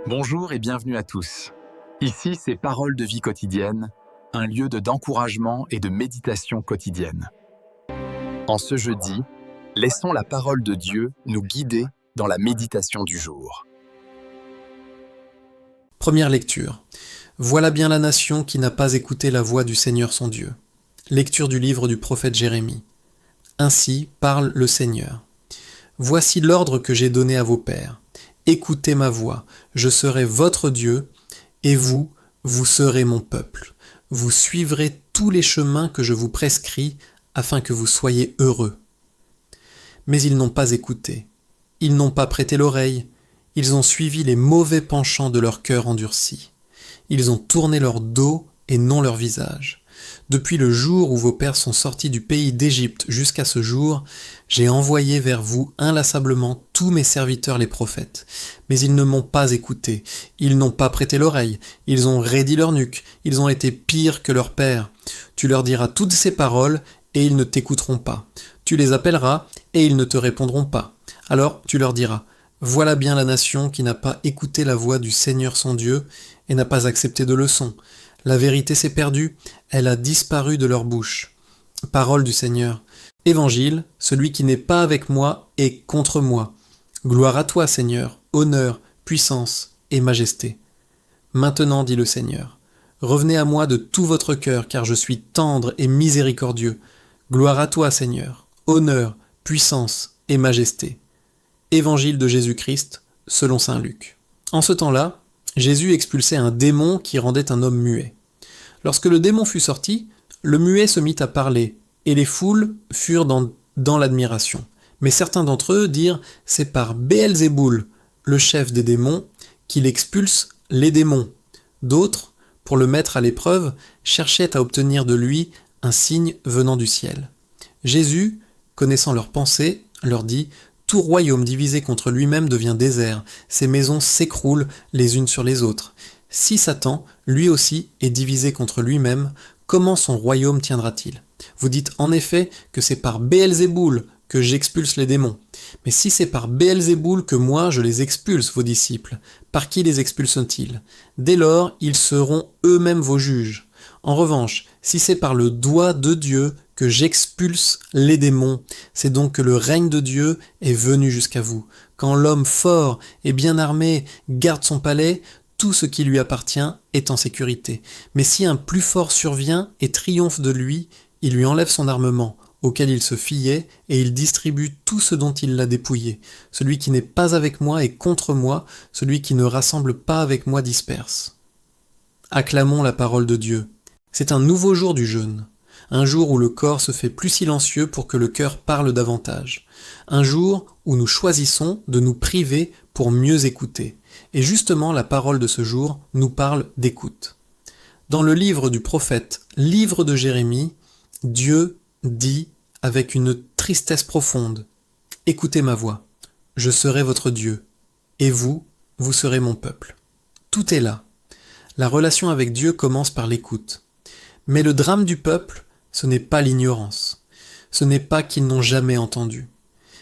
Bonjour et bienvenue à tous. Ici, c'est Paroles de vie quotidienne, un lieu d'encouragement et de méditation quotidienne. En ce jeudi, laissons la parole de Dieu nous guider dans la méditation du jour. Première lecture. Voilà bien la nation qui n'a pas écouté la voix du Seigneur son Dieu. Lecture du livre du prophète Jérémie. Ainsi parle le Seigneur. Voici l'ordre que j'ai donné à vos pères. Écoutez ma voix, je serai votre Dieu, et vous, vous serez mon peuple. Vous suivrez tous les chemins que je vous prescris, afin que vous soyez heureux. Mais ils n'ont pas écouté. Ils n'ont pas prêté l'oreille. Ils ont suivi les mauvais penchants de leur cœur endurci. Ils ont tourné leur dos et non leur visage. Depuis le jour où vos pères sont sortis du pays d'Égypte jusqu'à ce jour, j'ai envoyé vers vous inlassablement tous mes serviteurs les prophètes. Mais ils ne m'ont pas écouté, ils n'ont pas prêté l'oreille, ils ont raidi leur nuque, ils ont été pires que leurs pères. Tu leur diras toutes ces paroles et ils ne t'écouteront pas. Tu les appelleras et ils ne te répondront pas. Alors tu leur diras: voilà bien la nation qui n'a pas écouté la voix du Seigneur son Dieu et n'a pas accepté de leçon. La vérité s'est perdue, elle a disparu de leur bouche. Parole du Seigneur. Évangile, celui qui n'est pas avec moi est contre moi. Gloire à toi, Seigneur, honneur, puissance et majesté. Maintenant, dit le Seigneur, revenez à moi de tout votre cœur, car je suis tendre et miséricordieux. Gloire à toi, Seigneur, honneur, puissance et majesté. Évangile de Jésus-Christ, selon saint Luc. En ce temps-là, Jésus expulsait un démon qui rendait un homme muet. Lorsque le démon fut sorti, le muet se mit à parler, et les foules furent dans l'admiration. Mais certains d'entre eux dirent: c'est par Béelzéboul, le chef des démons, qu'il expulse les démons. D'autres, pour le mettre à l'épreuve, cherchaient à obtenir de lui un signe venant du ciel. Jésus, connaissant leurs pensées, leur dit: tout royaume divisé contre lui-même devient désert, ses maisons s'écroulent les unes sur les autres. Si Satan, lui aussi, est divisé contre lui-même, comment son royaume tiendra-t-il? Vous dites en effet que c'est par Béelzéboul que j'expulse les démons. Mais si c'est par Béelzéboul que moi je les expulse, vos disciples, par qui les expulsent-ils? Dès lors, ils seront eux-mêmes vos juges. En revanche, si c'est par le doigt de Dieu que j'expulse les démons, c'est donc que le règne de Dieu est venu jusqu'à vous. Quand l'homme fort et bien armé garde son palais, tout ce qui lui appartient est en sécurité. Mais si un plus fort survient et triomphe de lui, il lui enlève son armement, auquel il se fiait, et il distribue tout ce dont il l'a dépouillé. Celui qui n'est pas avec moi est contre moi, celui qui ne rassemble pas avec moi disperse. Acclamons la parole de Dieu. C'est un nouveau jour du jeûne. Un jour où le corps se fait plus silencieux pour que le cœur parle davantage. Un jour où nous choisissons de nous priver pour mieux écouter. Et justement, la parole de ce jour nous parle d'écoute. Dans le livre du prophète, livre de Jérémie, Dieu dit avec une tristesse profonde: écoutez ma voix, je serai votre Dieu, et vous, vous serez mon peuple. Tout est là. La relation avec Dieu commence par l'écoute. Mais le drame du peuple, ce n'est pas l'ignorance. Ce n'est pas qu'ils n'ont jamais entendu.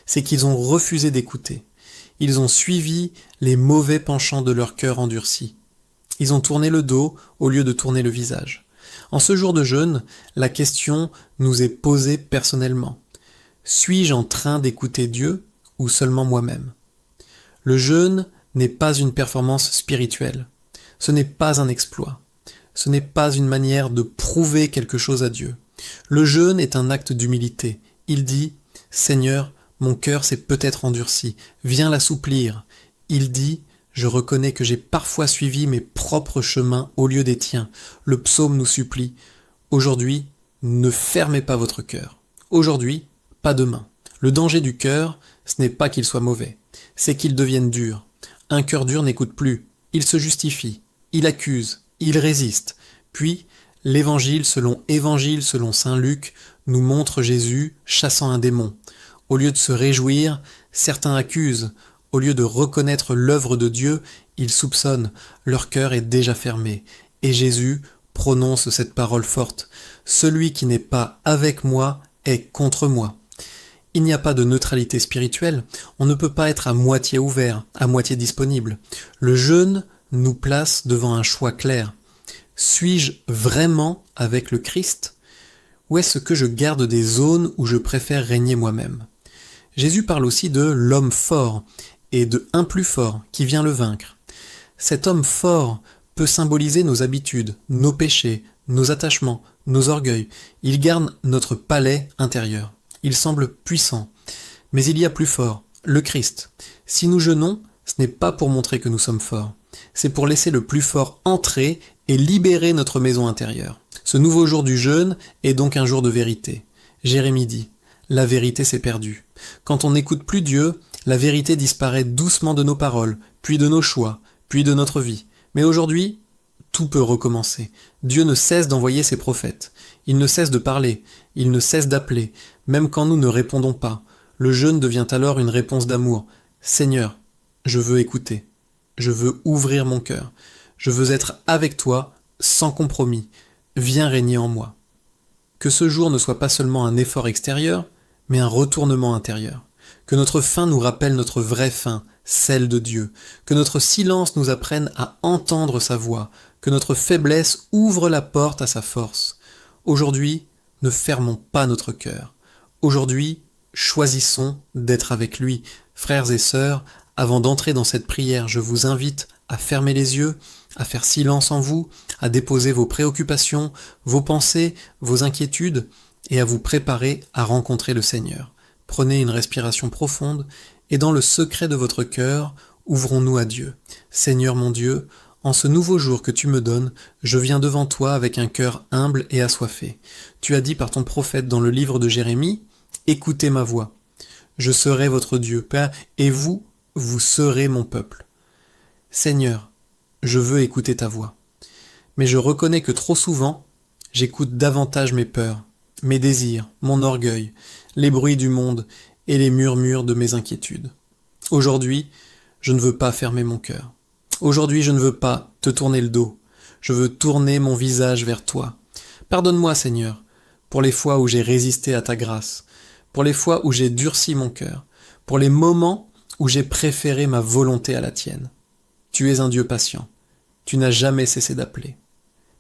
C'est qu'ils ont refusé d'écouter. Ils ont suivi les mauvais penchants de leur cœur endurci. Ils ont tourné le dos au lieu de tourner le visage. En ce jour de jeûne, la question nous est posée personnellement. Suis-je en train d'écouter Dieu ou seulement moi-même? Le jeûne n'est pas une performance spirituelle. Ce n'est pas un exploit. Ce n'est pas une manière de prouver quelque chose à Dieu. Le jeûne est un acte d'humilité. Il dit: Seigneur, mon cœur s'est peut-être endurci, viens l'assouplir. Il dit: je reconnais que j'ai parfois suivi mes propres chemins au lieu des tiens. Le psaume nous supplie: aujourd'hui, ne fermez pas votre cœur. Aujourd'hui, pas demain. Le danger du cœur, ce n'est pas qu'il soit mauvais, c'est qu'il devienne dur. Un cœur dur n'écoute plus, il se justifie, il accuse, il résiste. Puis, l'évangile selon saint Luc nous montre Jésus chassant un démon. Au lieu de se réjouir, certains accusent. Au lieu de reconnaître l'œuvre de Dieu, ils soupçonnent. Leur cœur est déjà fermé. Et Jésus prononce cette parole forte: celui qui n'est pas avec moi est contre moi. Il n'y a pas de neutralité spirituelle, on ne peut pas être à moitié ouvert, à moitié disponible. Le jeûne nous place devant un choix clair. Suis-je vraiment avec le Christ ? Ou est-ce que je garde des zones où je préfère régner moi-même ? Jésus parle aussi de l'homme fort et de un plus fort qui vient le vaincre. Cet homme fort peut symboliser nos habitudes, nos péchés, nos attachements, nos orgueils. Il garde notre palais intérieur. Il semble puissant. Mais il y a plus fort, le Christ. Si nous jeûnons, ce n'est pas pour montrer que nous sommes forts. C'est pour laisser le plus fort entrer et libérer notre maison intérieure. Ce nouveau jour du jeûne est donc un jour de vérité. Jérémie dit, la vérité s'est perdue. Quand on n'écoute plus Dieu, la vérité disparaît doucement de nos paroles, puis de nos choix, puis de notre vie. Mais aujourd'hui, tout peut recommencer. Dieu ne cesse d'envoyer ses prophètes. Il ne cesse de parler, il ne cesse d'appeler, même quand nous ne répondons pas. Le jeûne devient alors une réponse d'amour. Seigneur, je veux écouter. Je veux ouvrir mon cœur. Je veux être avec toi, sans compromis. Viens régner en moi. Que ce jour ne soit pas seulement un effort extérieur, mais un retournement intérieur. Que notre faim nous rappelle notre vraie faim, celle de Dieu. Que notre silence nous apprenne à entendre sa voix. Que notre faiblesse ouvre la porte à sa force. Aujourd'hui, ne fermons pas notre cœur. Aujourd'hui, choisissons d'être avec lui. Frères et sœurs, avant d'entrer dans cette prière, je vous invite à fermer les yeux, à faire silence en vous, à déposer vos préoccupations, vos pensées, vos inquiétudes, et à vous préparer à rencontrer le Seigneur. Prenez une respiration profonde, et dans le secret de votre cœur, ouvrons-nous à Dieu. Seigneur mon Dieu, en ce nouveau jour que tu me donnes, je viens devant toi avec un cœur humble et assoiffé. Tu as dit par ton prophète dans le livre de Jérémie, « Écoutez ma voix. Je serai votre Dieu, Père, et vous, vous serez mon peuple. » Seigneur, je veux écouter ta voix. Mais je reconnais que trop souvent, j'écoute davantage mes peurs, mes désirs, mon orgueil, les bruits du monde et les murmures de mes inquiétudes. Aujourd'hui, je ne veux pas fermer mon cœur. Aujourd'hui, je ne veux pas te tourner le dos. Je veux tourner mon visage vers toi. Pardonne-moi, Seigneur, pour les fois où j'ai résisté à ta grâce, pour les fois où j'ai durci mon cœur, pour les moments où j'ai préféré ma volonté à la tienne. Tu es un Dieu patient. Tu n'as jamais cessé d'appeler.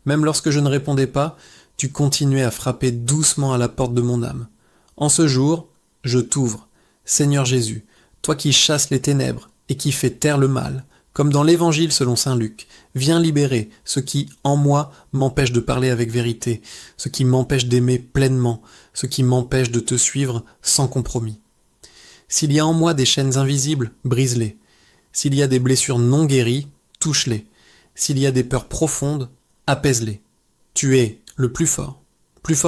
Même lorsque je ne répondais pas, tu continuais à frapper doucement à la porte de mon âme. En ce jour, je t'ouvre. Seigneur Jésus, toi qui chasses les ténèbres et qui fais taire le mal, comme dans l'Évangile selon saint Luc, viens libérer ce qui, en moi, m'empêche de parler avec vérité, ce qui m'empêche d'aimer pleinement, ce qui m'empêche de te suivre sans compromis. S'il y a en moi des chaînes invisibles, brise-les. S'il y a des blessures non guéries, touche-les. S'il y a des peurs profondes, apaise-les. Tu es le plus fort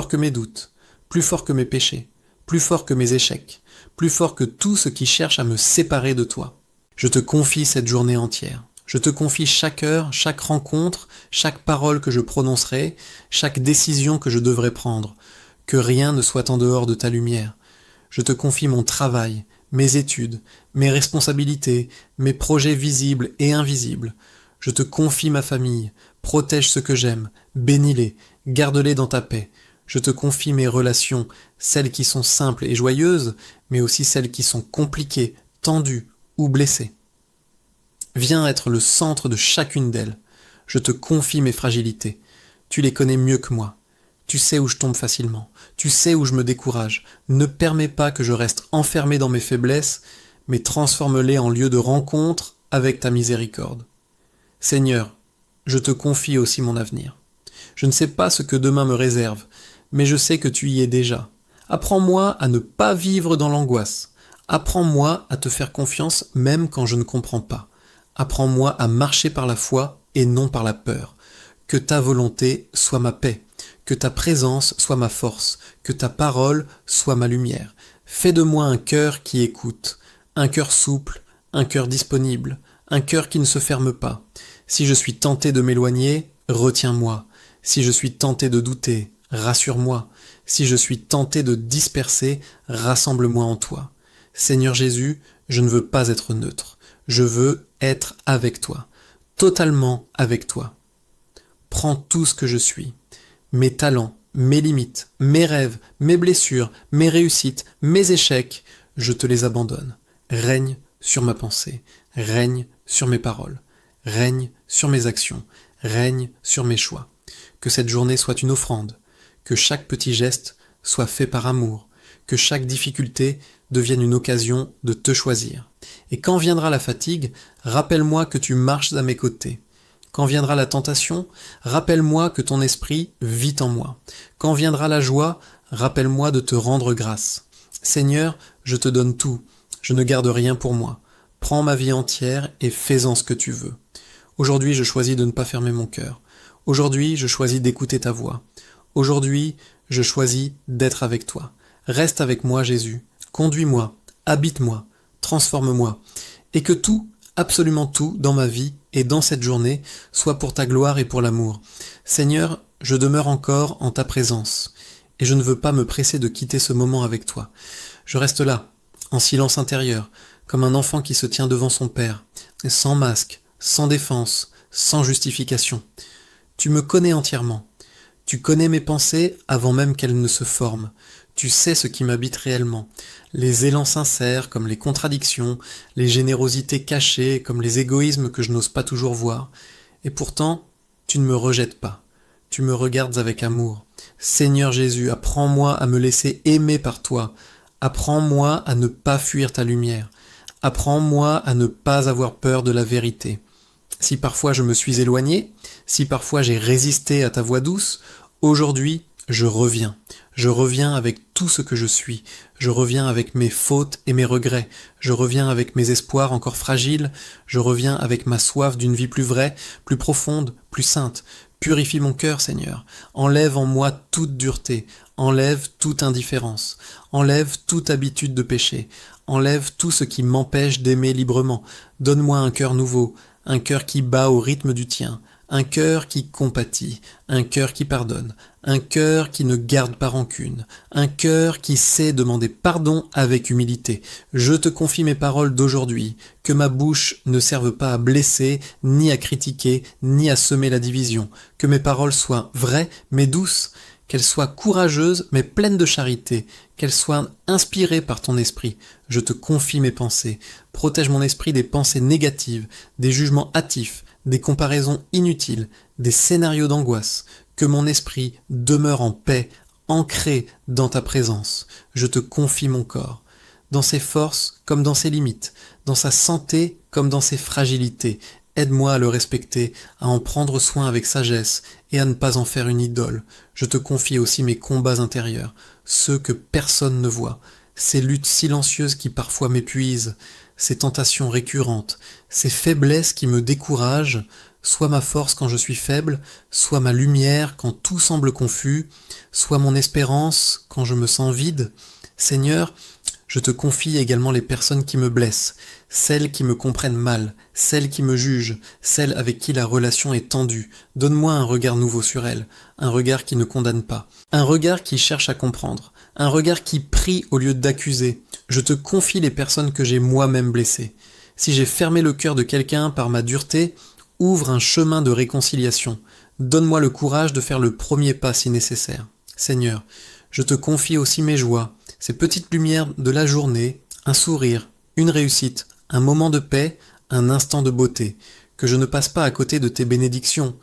que mes doutes, plus fort que mes péchés, plus fort que mes échecs, plus fort que tout ce qui cherche à me séparer de toi. Je te confie cette journée entière. Je te confie chaque heure, chaque rencontre, chaque parole que je prononcerai, chaque décision que je devrai prendre. Que rien ne soit en dehors de ta lumière. Je te confie mon travail, mes études, mes responsabilités, mes projets visibles et invisibles. Je te confie ma famille, protège ce que j'aime, bénis-les, garde-les dans ta paix. Je te confie mes relations, celles qui sont simples et joyeuses, mais aussi celles qui sont compliquées, tendues ou blessées. Viens être le centre de chacune d'elles. Je te confie mes fragilités. Tu les connais mieux que moi. Tu sais où je tombe facilement. Tu sais où je me décourage. Ne permets pas que je reste enfermé dans mes faiblesses, mais transforme-les en lieu de rencontre avec ta miséricorde. Seigneur, je te confie aussi mon avenir. Je ne sais pas ce que demain me réserve, mais je sais que tu y es déjà. Apprends-moi à ne pas vivre dans l'angoisse. Apprends-moi à te faire confiance même quand je ne comprends pas. Apprends-moi à marcher par la foi et non par la peur. Que ta volonté soit ma paix. Que ta présence soit ma force. Que ta parole soit ma lumière. Fais de moi un cœur qui écoute, un cœur souple, un cœur disponible, un cœur qui ne se ferme pas. Si je suis tenté de m'éloigner, retiens-moi. Si je suis tenté de douter, rassure-moi. Si je suis tenté de disperser, rassemble-moi en toi. Seigneur Jésus, je ne veux pas être neutre. Je veux être avec toi, totalement avec toi. Prends tout ce que je suis, mes talents, mes limites, mes rêves, mes blessures, mes réussites, mes échecs, je te les abandonne. Règne sur ma pensée, règne sur mes paroles, règne sur mes actions, règne sur mes choix. Que cette journée soit une offrande, que chaque petit geste soit fait par amour, que chaque difficulté devienne une occasion de te choisir. Et quand viendra la fatigue, rappelle-moi que tu marches à mes côtés. Quand viendra la tentation, rappelle-moi que ton esprit vit en moi. Quand viendra la joie, rappelle-moi de te rendre grâce. Seigneur, je te donne tout, je ne garde rien pour moi. Prends ma vie entière et fais-en ce que tu veux. Aujourd'hui, je choisis de ne pas fermer mon cœur. Aujourd'hui, je choisis d'écouter ta voix. Aujourd'hui, je choisis d'être avec toi. Reste avec moi, Jésus. Conduis-moi, habite-moi, transforme-moi. Et que tout, absolument tout, dans ma vie et dans cette journée, soit pour ta gloire et pour l'amour. Seigneur, je demeure encore en ta présence. Et je ne veux pas me presser de quitter ce moment avec toi. Je reste là, en silence intérieur, comme un enfant qui se tient devant son Père, sans masque, sans défense, sans justification. Tu me connais entièrement. Tu connais mes pensées avant même qu'elles ne se forment. Tu sais ce qui m'habite réellement. Les élans sincères comme les contradictions, les générosités cachées comme les égoïsmes que je n'ose pas toujours voir. Et pourtant, tu ne me rejettes pas. Tu me regardes avec amour. Seigneur Jésus, apprends-moi à me laisser aimer par toi. Apprends-moi à ne pas fuir ta lumière. Apprends-moi à ne pas avoir peur de la vérité. Si parfois je me suis éloigné, si parfois j'ai résisté à ta voix douce, aujourd'hui je reviens. Je reviens avec tout ce que je suis. Je reviens avec mes fautes et mes regrets. Je reviens avec mes espoirs encore fragiles. Je reviens avec ma soif d'une vie plus vraie, plus profonde, plus sainte. Purifie mon cœur, Seigneur. Enlève en moi toute dureté. Enlève toute indifférence. Enlève toute habitude de péché. Enlève tout ce qui m'empêche d'aimer librement. Donne-moi un cœur nouveau, un cœur qui bat au rythme du tien, un cœur qui compatit, un cœur qui pardonne, un cœur qui ne garde pas rancune, un cœur qui sait demander pardon avec humilité. Je te confie mes paroles d'aujourd'hui, que ma bouche ne serve pas à blesser, ni à critiquer, ni à semer la division, que mes paroles soient vraies mais douces, qu'elles soient courageuses mais pleines de charité, qu'elles soient inspirées par ton esprit. Je te confie mes pensées. Protège mon esprit des pensées négatives, des jugements hâtifs, des comparaisons inutiles, des scénarios d'angoisse. Que mon esprit demeure en paix, ancré dans ta présence. Je te confie mon corps, dans ses forces comme dans ses limites, dans sa santé comme dans ses fragilités. Aide-moi à le respecter, à en prendre soin avec sagesse et à ne pas en faire une idole. Je te confie aussi mes combats intérieurs, ceux que personne ne voit, ces luttes silencieuses qui parfois m'épuisent, ces tentations récurrentes, ces faiblesses qui me découragent, soit ma force quand je suis faible, soit ma lumière quand tout semble confus, soit mon espérance quand je me sens vide. Seigneur, je te confie également les personnes qui me blessent, celles qui me comprennent mal, celles qui me jugent, celles avec qui la relation est tendue. Donne-moi un regard nouveau sur elles, un regard qui ne condamne pas, un regard qui cherche à comprendre, un regard qui prie au lieu d'accuser. Je te confie les personnes que j'ai moi-même blessées. Si j'ai fermé le cœur de quelqu'un par ma dureté, ouvre un chemin de réconciliation. Donne-moi le courage de faire le premier pas si nécessaire. Seigneur, je te confie aussi mes joies, ces petites lumières de la journée, un sourire, une réussite, un moment de paix, un instant de beauté, que je ne passe pas à côté de tes bénédictions,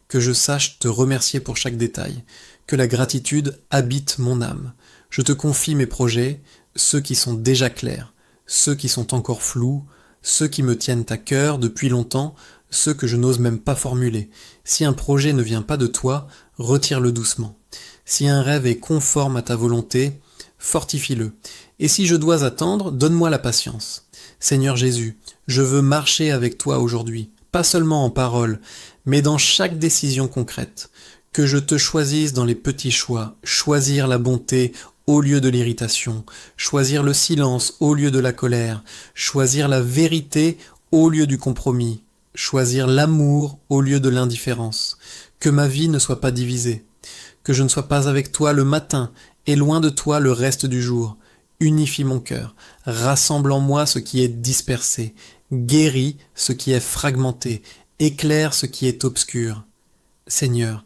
que je sache te remercier pour chaque détail, que la gratitude habite mon âme. Je te confie mes projets, ceux qui sont déjà clairs, ceux qui sont encore flous, ceux qui me tiennent à cœur depuis longtemps, ceux que je n'ose même pas formuler. Si un projet ne vient pas de toi, retire-le doucement. Si un rêve est conforme à ta volonté, fortifie-le. Et si je dois attendre, donne-moi la patience. Seigneur Jésus, je veux marcher avec toi aujourd'hui, pas seulement en parole, mais dans chaque décision concrète. Que je te choisisse dans les petits choix, choisir la bonté au lieu de l'irritation, choisir le silence au lieu de la colère, choisir la vérité au lieu du compromis, choisir l'amour au lieu de l'indifférence. Que ma vie ne soit pas divisée, que je ne sois pas avec toi le matin et loin de toi le reste du jour. Unifie mon cœur, rassemble en moi ce qui est dispersé, guéris ce qui est fragmenté, éclaire ce qui est obscur. Seigneur,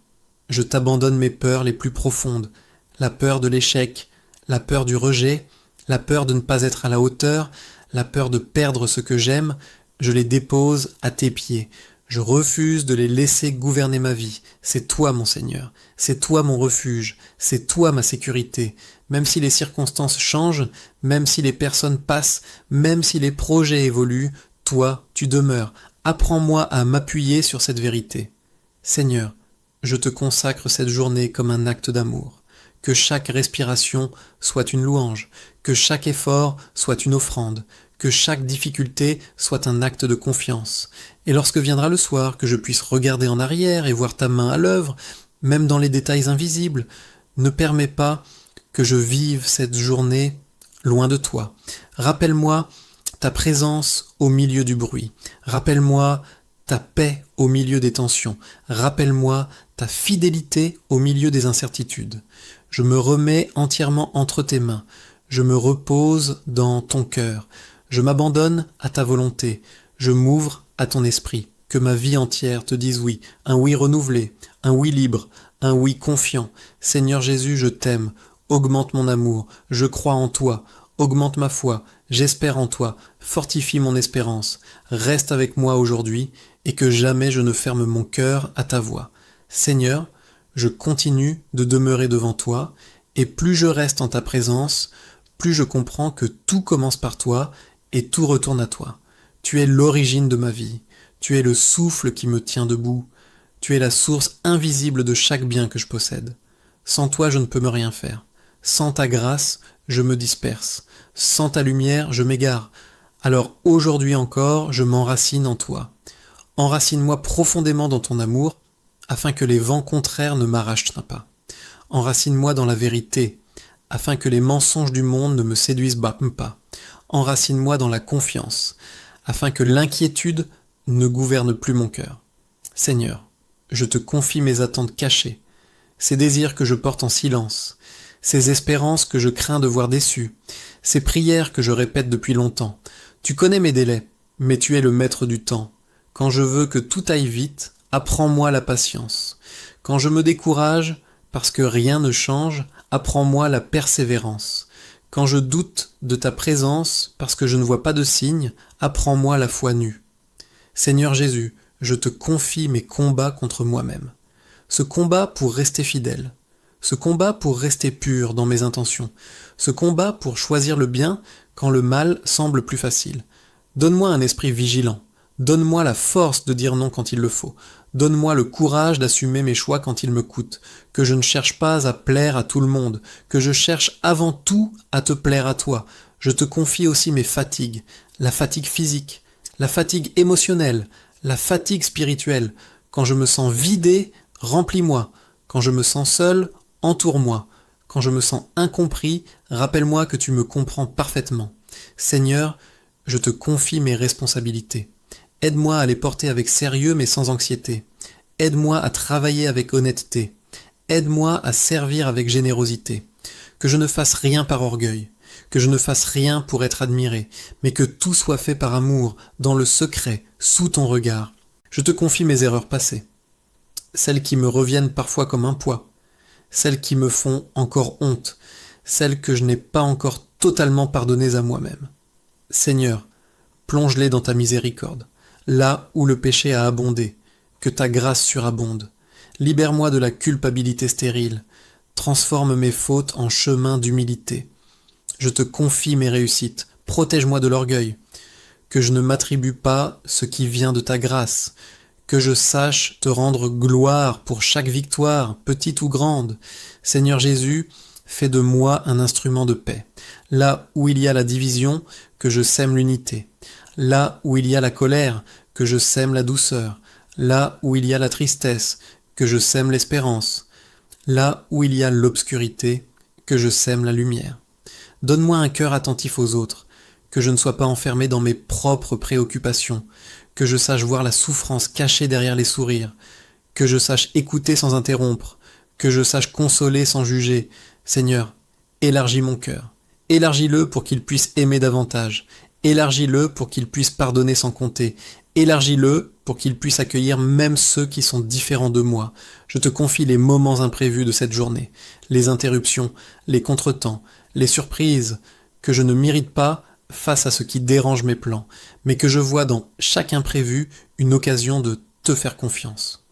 je t'abandonne mes peurs les plus profondes, la peur de l'échec, la peur du rejet, la peur de ne pas être à la hauteur, la peur de perdre ce que j'aime, je les dépose à tes pieds. Je refuse de les laisser gouverner ma vie. C'est toi mon Seigneur, c'est toi mon refuge, c'est toi ma sécurité. Même si les circonstances changent, même si les personnes passent, même si les projets évoluent, toi, tu demeures. Apprends-moi à m'appuyer sur cette vérité. Seigneur, je te consacre cette journée comme un acte d'amour. Que chaque respiration soit une louange, que chaque effort soit une offrande, que chaque difficulté soit un acte de confiance. Et lorsque viendra le soir, que je puisse regarder en arrière et voir ta main à l'œuvre, même dans les détails invisibles, ne permets pas que je vive cette journée loin de toi. Rappelle-moi ta présence au milieu du bruit. Rappelle-moi ta paix au milieu des tensions. Rappelle-moi ta fidélité au milieu des incertitudes. Je me remets entièrement entre tes mains. Je me repose dans ton cœur. Je m'abandonne à ta volonté. Je m'ouvre à ton esprit. Que ma vie entière te dise oui. Un oui renouvelé, un oui libre, un oui confiant. Seigneur Jésus, je t'aime. Augmente mon amour. Je crois en toi. Augmente ma foi. J'espère en toi. Fortifie mon espérance. Reste avec moi aujourd'hui et que jamais je ne ferme mon cœur à ta voix. Seigneur, je continue de demeurer devant toi et plus je reste en ta présence, plus je comprends que tout commence par toi et tout retourne à toi. Tu es l'origine de ma vie. Tu es le souffle qui me tient debout. Tu es la source invisible de chaque bien que je possède. Sans toi, je ne peux me rien faire. Sans ta grâce, je me disperse. Sans ta lumière, je m'égare. Alors aujourd'hui encore, je m'enracine en toi. Enracine-moi profondément dans ton amour, afin que les vents contraires ne m'arrachent pas. Enracine-moi dans la vérité, afin que les mensonges du monde ne me séduisent pas. Enracine-moi dans la confiance, afin que l'inquiétude ne gouverne plus mon cœur. Seigneur, je te confie mes attentes cachées, ces désirs que je porte en silence, ces espérances que je crains de voir déçues, ces prières que je répète depuis longtemps. Tu connais mes délais, mais tu es le maître du temps. Quand je veux que tout aille vite, apprends-moi la patience. Quand je me décourage, parce que rien ne change, apprends-moi la persévérance. Quand je doute de ta présence, parce que je ne vois pas de signe, apprends-moi la foi nue. Seigneur Jésus, je te confie mes combats contre moi-même. Ce combat pour rester fidèle. Ce combat pour rester pur dans mes intentions. Ce combat pour choisir le bien quand le mal semble plus facile. Donne-moi un esprit vigilant. Donne-moi la force de dire non quand il le faut. Donne-moi le courage d'assumer mes choix quand ils me coûtent. Que je ne cherche pas à plaire à tout le monde. Que je cherche avant tout à te plaire à toi. Je te confie aussi mes fatigues. La fatigue physique, la fatigue émotionnelle, la fatigue spirituelle. Quand je me sens vidé, remplis-moi. Quand je me sens seul, entoure-moi. Quand je me sens incompris, rappelle-moi que tu me comprends parfaitement. Seigneur, je te confie mes responsabilités. Aide-moi à les porter avec sérieux mais sans anxiété. Aide-moi à travailler avec honnêteté. Aide-moi à servir avec générosité. Que je ne fasse rien par orgueil. Que je ne fasse rien pour être admiré, mais que tout soit fait par amour, dans le secret, sous ton regard. Je te confie mes erreurs passées. Celles qui me reviennent parfois comme un poids. Celles qui me font encore honte. Celles que je n'ai pas encore totalement pardonnées à moi-même. Seigneur, plonge-les dans ta miséricorde. Là où le péché a abondé, que ta grâce surabonde. Libère-moi de la culpabilité stérile. Transforme mes fautes en chemin d'humilité. Je te confie mes réussites. Protège-moi de l'orgueil. Que je ne m'attribue pas ce qui vient de ta grâce. Que je sache te rendre gloire pour chaque victoire, petite ou grande. Seigneur Jésus, fais de moi un instrument de paix. Là où il y a la division, que je sème l'unité. Là où il y a la colère, que je sème la douceur. Là où il y a la tristesse, que je sème l'espérance. Là où il y a l'obscurité, que je sème la lumière. Donne-moi un cœur attentif aux autres, que je ne sois pas enfermé dans mes propres préoccupations, que je sache voir la souffrance cachée derrière les sourires, que je sache écouter sans interrompre, que je sache consoler sans juger. Seigneur, élargis mon cœur. Élargis-le pour qu'il puisse aimer davantage. Élargis-le pour qu'il puisse pardonner sans compter. Élargis-le pour qu'il puisse accueillir même ceux qui sont différents de moi. Je te confie les moments imprévus de cette journée, les interruptions, les contretemps, les surprises que je ne mérite pas face à ce qui dérange mes plans, mais que je vois dans chaque imprévu une occasion de te faire confiance.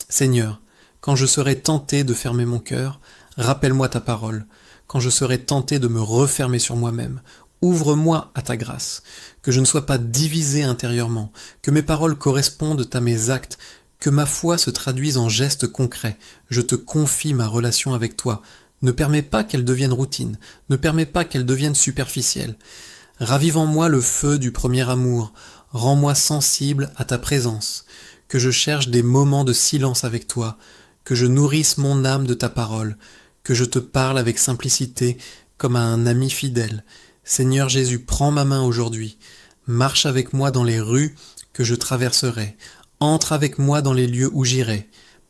Seigneur, quand je serai tenté de fermer mon cœur, rappelle-moi ta parole. Quand je serai tenté de me refermer sur moi-même, ouvre-moi à ta grâce, que je ne sois pas divisé intérieurement, que mes paroles correspondent à mes actes, que ma foi se traduise en gestes concrets. Je te confie ma relation avec toi. Ne permets pas qu'elle devienne routine, ne permets pas qu'elle devienne superficielle. Ravive en moi le feu du premier amour, rends-moi sensible à ta présence, que je cherche des moments de silence avec toi, que je nourrisse mon âme de ta parole, que je te parle avec simplicité comme à un ami fidèle. Seigneur Jésus, prends ma main aujourd'hui, marche avec moi dans les rues que je traverserai, entre avec moi dans les lieux où j'irai,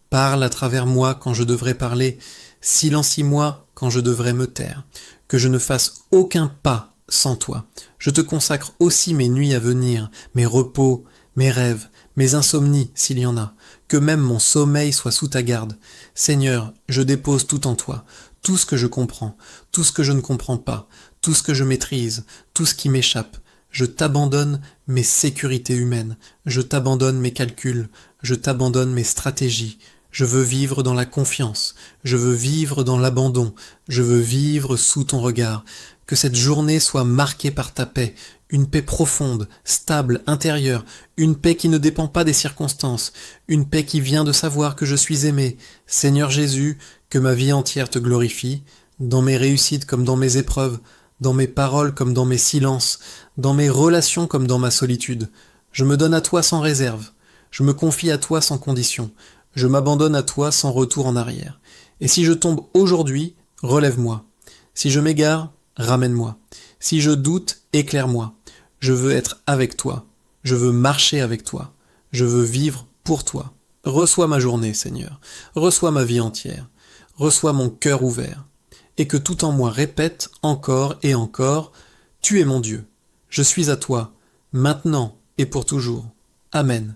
parle à travers moi quand je devrais parler, silencie-moi quand je devrais me taire, que je ne fasse aucun pas sans toi. Je te consacre aussi mes nuits à venir, mes repos, mes rêves, mes insomnies s'il y en a, que même mon sommeil soit sous ta garde. Seigneur, je dépose tout en toi, tout ce que je comprends, tout ce que je ne comprends pas, tout ce que je maîtrise, tout ce qui m'échappe. Je t'abandonne mes sécurités humaines, je t'abandonne mes calculs, je t'abandonne mes stratégies. Je veux vivre dans la confiance, je veux vivre dans l'abandon, je veux vivre sous ton regard. Que cette journée soit marquée par ta paix, une paix profonde, stable, intérieure, une paix qui ne dépend pas des circonstances, une paix qui vient de savoir que je suis aimé. Seigneur Jésus, que ma vie entière te glorifie, dans mes réussites comme dans mes épreuves, dans mes paroles comme dans mes silences, dans mes relations comme dans ma solitude. Je me donne à toi sans réserve, je me confie à toi sans condition, je m'abandonne à toi sans retour en arrière. Et si je tombe aujourd'hui, relève-moi. Si je m'égare, ramène-moi. Si je doute, éclaire-moi. Je veux être avec toi. Je veux marcher avec toi. Je veux vivre pour toi. Reçois ma journée, Seigneur. Reçois ma vie entière. Reçois mon cœur ouvert. Et que tout en moi répète encore et encore, tu es mon Dieu. Je suis à toi, maintenant et pour toujours. Amen.